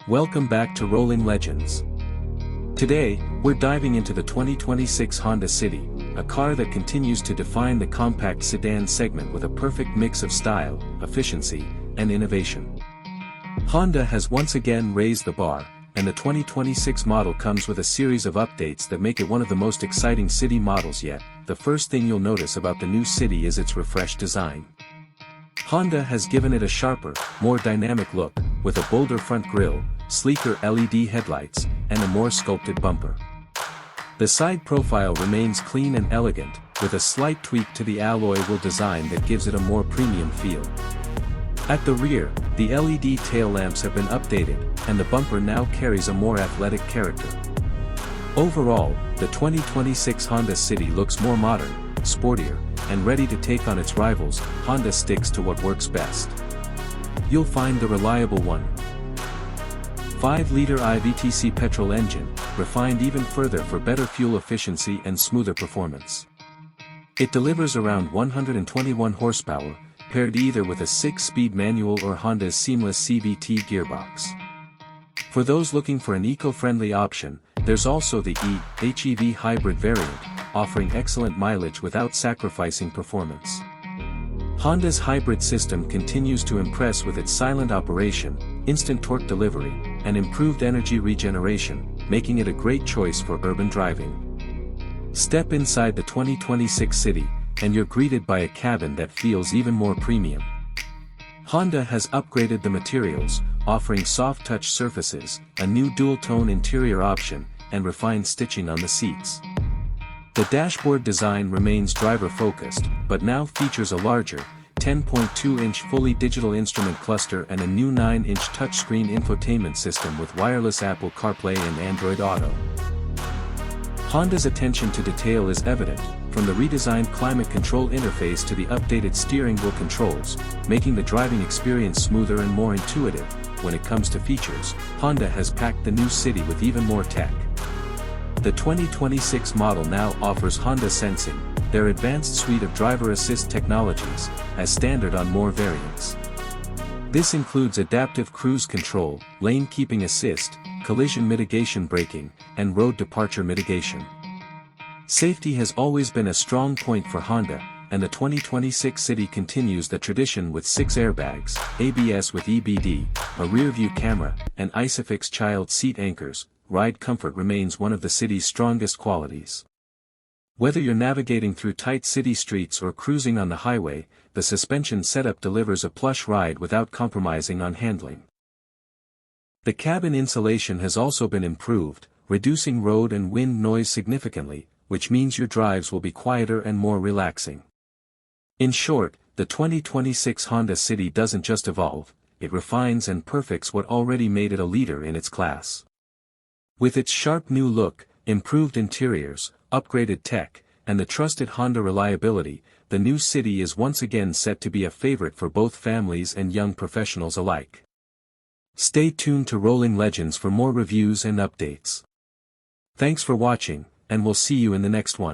Welcome back to Rolling Legends. Today, we're diving into the 2026 Honda City, a car that continues to define the compact sedan segment with a perfect mix of style, efficiency, and innovation. Honda has once again raised the bar, and the 2026 model comes with a series of updates that make it one of the most exciting city models yet. The first thing you'll notice about the new City is its refreshed design. Honda has given it a sharper, more dynamic look, with a bolder front grille, sleeker LED headlights, and a more sculpted bumper. The side profile remains clean and elegant, with a slight tweak to the alloy wheel design that gives it a more premium feel. At the rear, the LED tail lamps have been updated, and the bumper now carries a more athletic character. Overall, the 2026 Honda City looks more modern, sportier, and ready to take on its rivals. Honda sticks to what works best. You'll find the reliable 1.5-liter IVTC petrol engine, refined even further for better fuel efficiency and smoother performance. It delivers around 121 horsepower, paired either with a 6-speed manual or Honda's seamless CVT gearbox. For those looking for an eco-friendly option, there's also the e-HEV hybrid variant, offering excellent mileage without sacrificing performance. Honda's hybrid system continues to impress with its silent operation, instant torque delivery, and improved energy regeneration, making it a great choice for urban driving. Step inside the 2026 City, and you're greeted by a cabin that feels even more premium. Honda has upgraded the materials, offering soft-touch surfaces, a new dual-tone interior option, and refined stitching on the seats. The dashboard design remains driver-focused, but now features a larger, 10.2-inch fully digital instrument cluster and a new 9-inch touchscreen infotainment system with wireless Apple CarPlay and Android Auto. Honda's attention to detail is evident, from the redesigned climate control interface to the updated steering wheel controls, making the driving experience smoother and more intuitive. When it comes to features, Honda has packed the new City with even more tech. The 2026 model now offers Honda Sensing, their advanced suite of driver assist technologies, as standard on more variants. This includes adaptive cruise control, lane keeping assist, collision mitigation braking, and road departure mitigation. Safety has always been a strong point for Honda, and the 2026 City continues the tradition with 6 airbags, ABS with EBD, a rear-view camera, and ISOFIX child seat anchors. Ride comfort remains one of the City's strongest qualities. Whether you're navigating through tight city streets or cruising on the highway, the suspension setup delivers a plush ride without compromising on handling. The cabin insulation has also been improved, reducing road and wind noise significantly, which means your drives will be quieter and more relaxing. In short, the 2026 Honda City doesn't just evolve, it refines and perfects what already made it a leader in its class. With its sharp new look, improved interiors, upgraded tech, and the trusted Honda reliability, the new City is once again set to be a favorite for both families and young professionals alike. Stay tuned to Rolling Legends for more reviews and updates. Thanks for watching, and we'll see you in the next one.